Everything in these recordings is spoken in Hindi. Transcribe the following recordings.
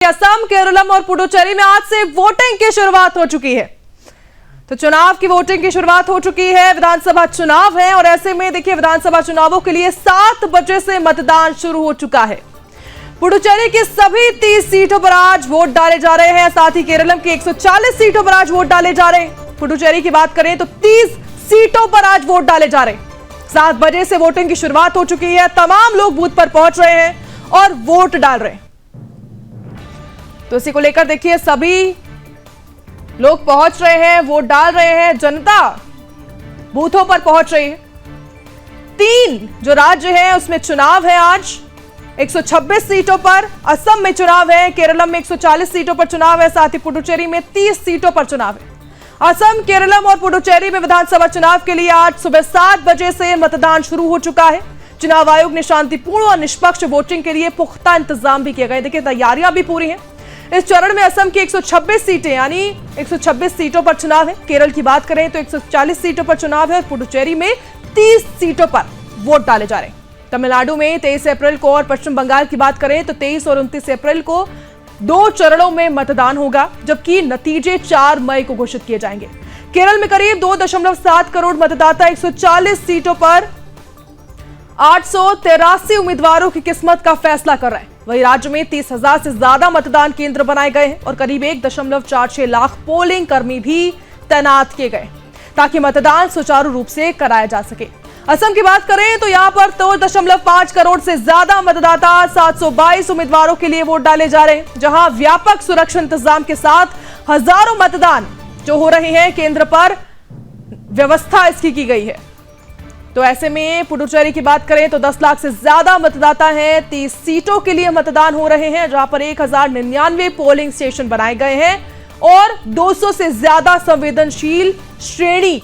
असम, केरलम और पुडुचेरी में आज से वोटिंग की शुरुआत हो चुकी है। तो चुनाव की वोटिंग की शुरुआत हो चुकी है। विधानसभा चुनाव है और ऐसे में देखिए विधानसभा चुनावों के लिए 7 बजे से मतदान शुरू हो चुका है। पुडुचेरी की सभी 30 सीटों पर आज वोट डाले जा रहे हैं। साथ ही केरलम की 140 सीटों पर आज वोट डाले जा रहे हैं। पुडुचेरी की बात करें तो 30 सीटों पर आज वोट डाले जा रहे हैं। 7 बजे से वोटिंग की शुरुआत हो चुकी है। तमाम लोग बूथ पर पहुंच रहे हैं और वोट डाल रहे हैं। तो इसी को लेकर देखिए सभी लोग पहुंच रहे हैं, वोट डाल रहे हैं। जनता बूथों पर पहुंच रही है। 3 जो राज्य है उसमें चुनाव है आज। 126 सीटों पर असम में चुनाव है, केरलम में 140 सीटों पर चुनाव है, साथ ही पुडुचेरी में 30 सीटों पर चुनाव है। असम, केरलम और पुडुचेरी में विधानसभा चुनाव के लिए आज सुबह 7 बजे से मतदान शुरू हो चुका है। चुनाव आयोग ने शांतिपूर्ण और निष्पक्ष वोटिंग के लिए पुख्ता इंतजाम भी किए गए। देखिए तैयारियां भी पूरी हैं। इस चरण में असम की 126 सीटें यानी 126 सीटों पर चुनाव है। केरल की बात करें तो 140 सीटों पर चुनाव है और पुडुचेरी में 30 सीटों पर वोट डाले जा रहे हैं। तमिलनाडु में 23 अप्रैल को और पश्चिम बंगाल की बात करें तो 23 और 29 अप्रैल को 2 चरणों में मतदान होगा, जबकि नतीजे 4 मई को घोषित किए जाएंगे। केरल में करीब 2.7 करोड़ मतदाता 140 सीटों पर 883 उम्मीदवारों की किस्मत का फैसला कर रहे हैं। वहीं राज्य में 30,000 से ज्यादा मतदान केंद्र बनाए गए हैं और करीब 1.46 लाख पोलिंग कर्मी भी तैनात किए गए ताकि मतदान सुचारू रूप से कराया जा सके। असम की बात करें तो यहां पर 2.5 करोड़ से ज्यादा मतदाता 722 उम्मीदवारों के लिए वोट डाले जा रहे हैं, जहां व्यापक सुरक्षा इंतजाम के साथ हजारों मतदान जो हो रहे हैं केंद्र पर व्यवस्था इसकी की गई है। तो ऐसे में पुडुचेरी की बात करें तो 10 लाख से ज्यादा मतदाता हैं। 30 सीटों के लिए मतदान हो रहे हैं, जहां पर 1099 पोलिंग स्टेशन बनाए गए हैं और 200 से ज्यादा संवेदनशील श्रेणी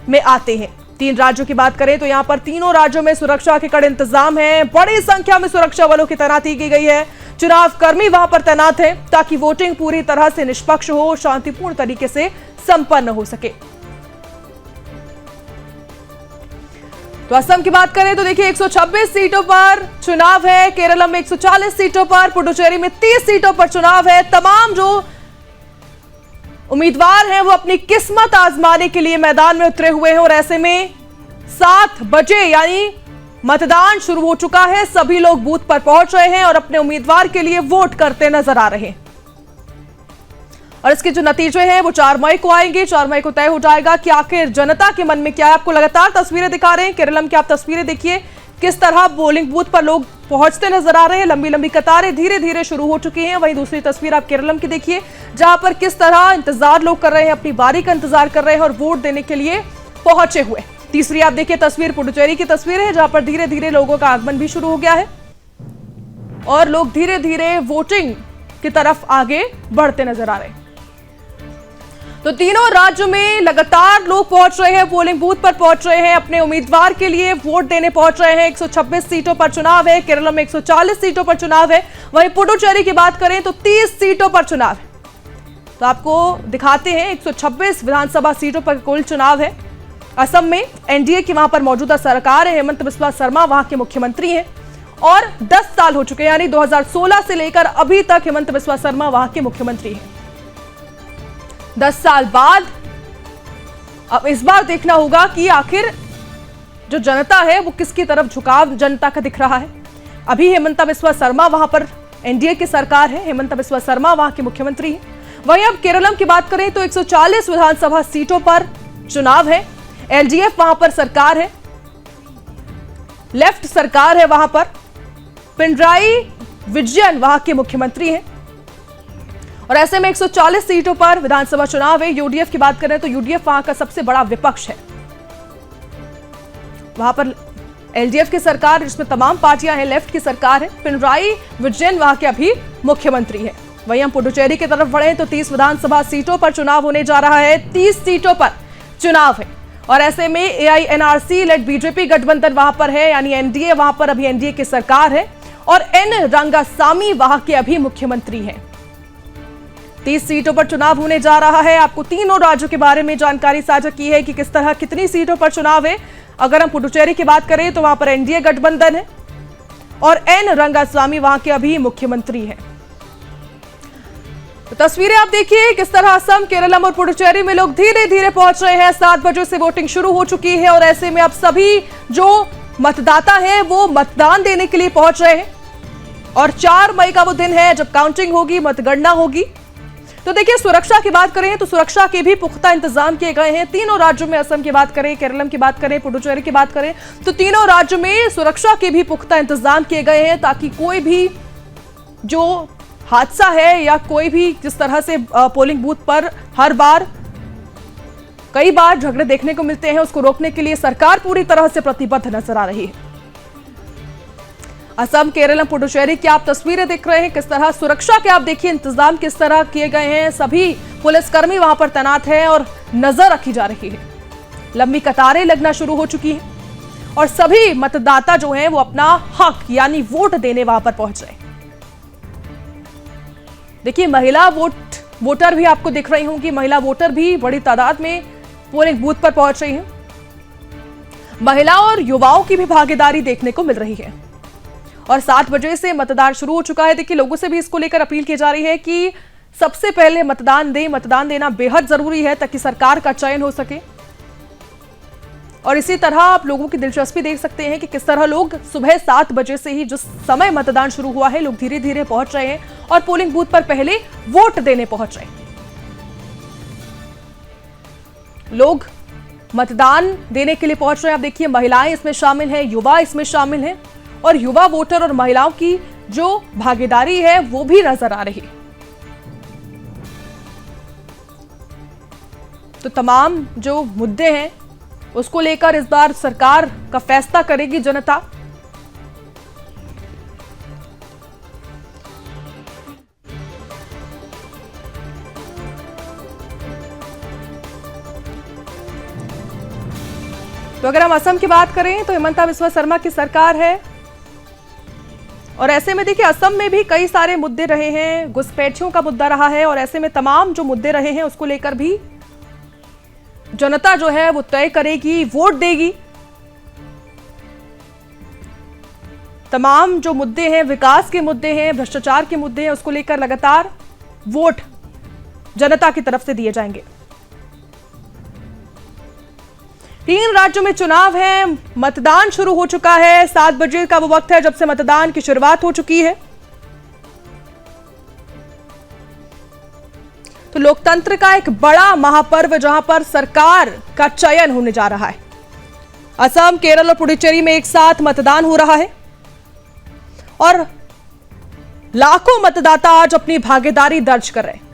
में आते हैं। 3 राज्यों की बात करें तो यहां पर तीनों राज्यों में सुरक्षा के कड़े इंतजाम हैं। बड़ी संख्या में सुरक्षा बलों की तैनाती की गई है। चुनाव कर्मी वहां पर तैनात हैं ताकि वोटिंग पूरी तरह से निष्पक्ष हो, शांतिपूर्ण तरीके से संपन्न हो सके। तो असम की बात करें तो देखिए 126 सीटों पर चुनाव है, केरलम में 140 सीटों पर, पुडुचेरी में 30 सीटों पर चुनाव है। तमाम जो उम्मीदवार हैं वो अपनी किस्मत आजमाने के लिए मैदान में उतरे हुए हैं और ऐसे में 7 बजे यानी मतदान शुरू हो चुका है। सभी लोग बूथ पर पहुंच रहे हैं और अपने उम्मीदवार के लिए वोट करते नजर आ रहे हैं और इसके जो नतीजे हैं वो 4 मई को आएंगे। 4 मई को तय हो जाएगा कि आखिर जनता के मन में क्या है। आपको लगातार तस्वीरें दिखा रहे हैं। केरलम की आप तस्वीरें देखिए, किस तरह पोलिंग बूथ पर लोग पहुंचते नजर आ रहे हैं। लंबी लंबी कतारें धीरे धीरे शुरू हो चुकी हैं। वहीं दूसरी तस्वीर आप केरलम की देखिए, जहां पर किस तरह इंतजार लोग कर रहे हैं, अपनी बारी का इंतजार कर रहे हैं और वोट देने के लिए पहुंचे हुए। तीसरी आप देखिए तस्वीर पुडुचेरी की तस्वीर है, जहां पर धीरे धीरे लोगों का आगमन भी शुरू हो गया है और लोग धीरे धीरे वोटिंग की तरफ आगे बढ़ते नजर आ रहे हैं। तो तीनों राज्यों में लगातार लोग पहुंच रहे हैं, पोलिंग बूथ पर पहुंच रहे हैं, अपने उम्मीदवार के लिए वोट देने पहुंच रहे हैं। 126 सीटों पर चुनाव है, केरल में 140 सीटों पर चुनाव है। वहीं पुडुचेरी की बात करें तो 30 सीटों पर चुनाव है। तो आपको दिखाते हैं 126 विधानसभा सीटों पर कुल चुनाव है। असम में एनडीए की वहां पर मौजूदा सरकार है। हेमंत बिस्वा शर्मा वहां के मुख्यमंत्री हैं और 10 साल हो चुके हैं, यानी 2016 से लेकर अभी तक हेमंत बिस्वा शर्मा वहां के मुख्यमंत्री हैं। 10 साल बाद अब इस बार देखना होगा कि आखिर जो जनता है वो किसकी तरफ झुकाव जनता का दिख रहा है। अभी हेमंत बिस्वा शर्मा वहां पर एनडीए की सरकार है, हेमंत बिस्वा शर्मा वहां के मुख्यमंत्री हैं। वहीं अब केरलम की बात करें तो 140 विधानसभा सीटों पर चुनाव है। एलडीएफ वहां पर सरकार है, लेफ्ट सरकार है वहां पर। पिनराई विजयन वहां के मुख्यमंत्री हैं और ऐसे में 140 सीटों पर विधानसभा चुनाव है। यूडीएफ की बात करें तो यूडीएफ वहां का सबसे बड़ा विपक्ष है। वहां पर एलडीएफ की सरकार जिसमें तमाम पार्टियां हैं, लेफ्ट की सरकार है। पिनराई विजयन वहां के अभी मुख्यमंत्री हैं। वहीं हम पुडुचेरी की तरफ बढ़े तो 30 विधानसभा सीटों पर चुनाव होने जा रहा है। 30 सीटों पर चुनाव है और ऐसे में एआईएनआरसी लेड बीजेपी गठबंधन वहां पर है, यानी एनडीए वहां पर अभी एनडीए की सरकार है और एन रंगासामी वहां के अभी मुख्यमंत्री हैं। 30 सीटों पर चुनाव होने जा रहा है। आपको तीनों राज्यों के बारे में जानकारी साझा की है कि किस तरह कितनी सीटों पर चुनाव है। अगर हम पुडुचेरी की बात करें तो वहां पर एनडीए गठबंधन है और एन रंगास्वामी वहां के अभी मुख्यमंत्री हैं। तो तस्वीरें आप देखिए किस तरह असम, केरलम और पुडुचेरी में लोग धीरे धीरे पहुंच रहे हैं। 7 बजे से वोटिंग शुरू हो चुकी है और ऐसे में अब सभी जो मतदाता हैं वो मतदान देने के लिए पहुंच रहे हैं और 4 मई का वो दिन है जब काउंटिंग होगी, मतगणना होगी। तो देखिए, सुरक्षा की बात करें तो सुरक्षा के भी पुख्ता इंतजाम किए गए हैं। तीनों राज्यों में, असम की बात करें, केरलम की बात करें, पुडुचेरी की बात करें, तो तीनों राज्यों में सुरक्षा के भी पुख्ता इंतजाम किए गए हैं ताकि कोई भी जो हादसा है या कोई भी जिस तरह से पोलिंग बूथ पर कई बार झगड़े देखने को मिलते हैं, उसको रोकने के लिए सरकार पूरी तरह से प्रतिबद्ध नजर आ रही है। असम, केरल, पुडुचेरी की आप तस्वीरें देख रहे हैं, किस तरह सुरक्षा के आप देखिए इंतजाम किस तरह किए गए हैं। सभी पुलिसकर्मी वहां पर तैनात हैं और नजर रखी जा रही है। लंबी कतारें लगना शुरू हो चुकी हैं और सभी मतदाता जो हैं वो अपना हक यानी वोट देने वहां पर पहुंच रहे हैं। देखिए, महिला वोटर भी आपको दिख रही होंगी। महिला वोटर भी बड़ी तादाद में पोलिंग बूथ पर पहुंच रही हैं। महिला और युवाओं की भी भागीदारी देखने को मिल रही है और 7 बजे से मतदान शुरू हो चुका है। देखिए, लोगों से भी इसको लेकर अपील की जा रही है कि सबसे पहले मतदान दें। मतदान देना बेहद जरूरी है ताकि सरकार का चयन हो सके। और इसी तरह आप लोगों की दिलचस्पी देख सकते हैं कि किस तरह लोग सुबह 7 बजे से ही जिस समय मतदान शुरू हुआ है, लोग धीरे धीरे पहुंच रहे हैं और पोलिंग बूथ पर पहले वोट देने पहुंच रहे हैं। लोग मतदान देने के लिए पहुंच रहे हैं। आप देखिए, महिलाएं इसमें शामिल हैं, युवा इसमें शामिल हैं और युवा वोटर और महिलाओं की जो भागीदारी है वो भी नजर आ रही है। तो तमाम जो मुद्दे हैं उसको लेकर इस बार सरकार का फैसला करेगी जनता। तो अगर हम असम की बात करें तो हिमंता बिस्वा शर्मा की सरकार है और ऐसे में देखिए, असम में भी कई सारे मुद्दे रहे हैं। घुसपैठियों का मुद्दा रहा है और ऐसे में तमाम जो मुद्दे रहे हैं उसको लेकर भी जनता जो है वो तय करेगी, वोट देगी। तमाम जो मुद्दे हैं, विकास के मुद्दे हैं, भ्रष्टाचार के मुद्दे हैं, उसको लेकर लगातार वोट जनता की तरफ से दिए जाएंगे। 3 राज्यों में चुनाव है, मतदान शुरू हो चुका है। 7 बजे का वो वक्त है जब से मतदान की शुरुआत हो चुकी है। तो लोकतंत्र का एक बड़ा महापर्व जहां पर सरकार का चयन होने जा रहा है। असम, केरल और पुडुचेरी में एक साथ मतदान हो रहा है और लाखों मतदाता आज अपनी भागीदारी दर्ज कर रहे हैं।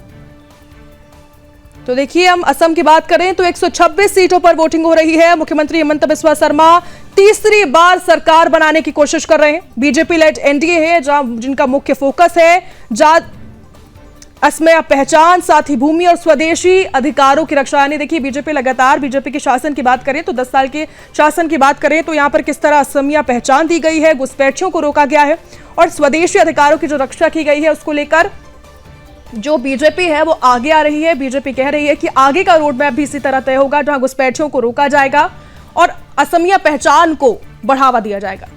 तो देखिए, हम असम की बात करें तो 126 सीटों पर वोटिंग हो रही है। मुख्यमंत्री हिमंता बिस्वा शर्मा तीसरी बार सरकार बनाने की कोशिश कर रहे हैं। बीजेपी लेड एनडीए है जिनका मुख्य फोकस है असमिया पहचान, साथ ही भूमि और स्वदेशी अधिकारों की रक्षा। यानी देखिए, बीजेपी लगातार बीजेपी के शासन की बात करें तो 10 साल के शासन की बात करें तो यहां पर किस तरह असमिया पहचान दी गई है, घुसपैठियों को रोका गया है और स्वदेशी अधिकारों की जो रक्षा की गई है उसको लेकर जो बीजेपी है वो आगे आ रही है। बीजेपी कह रही है कि आगे का रोड मैप भी इसी तरह तय होगा जहां घुसपैठियों को रोका जाएगा और असमिया पहचान को बढ़ावा दिया जाएगा।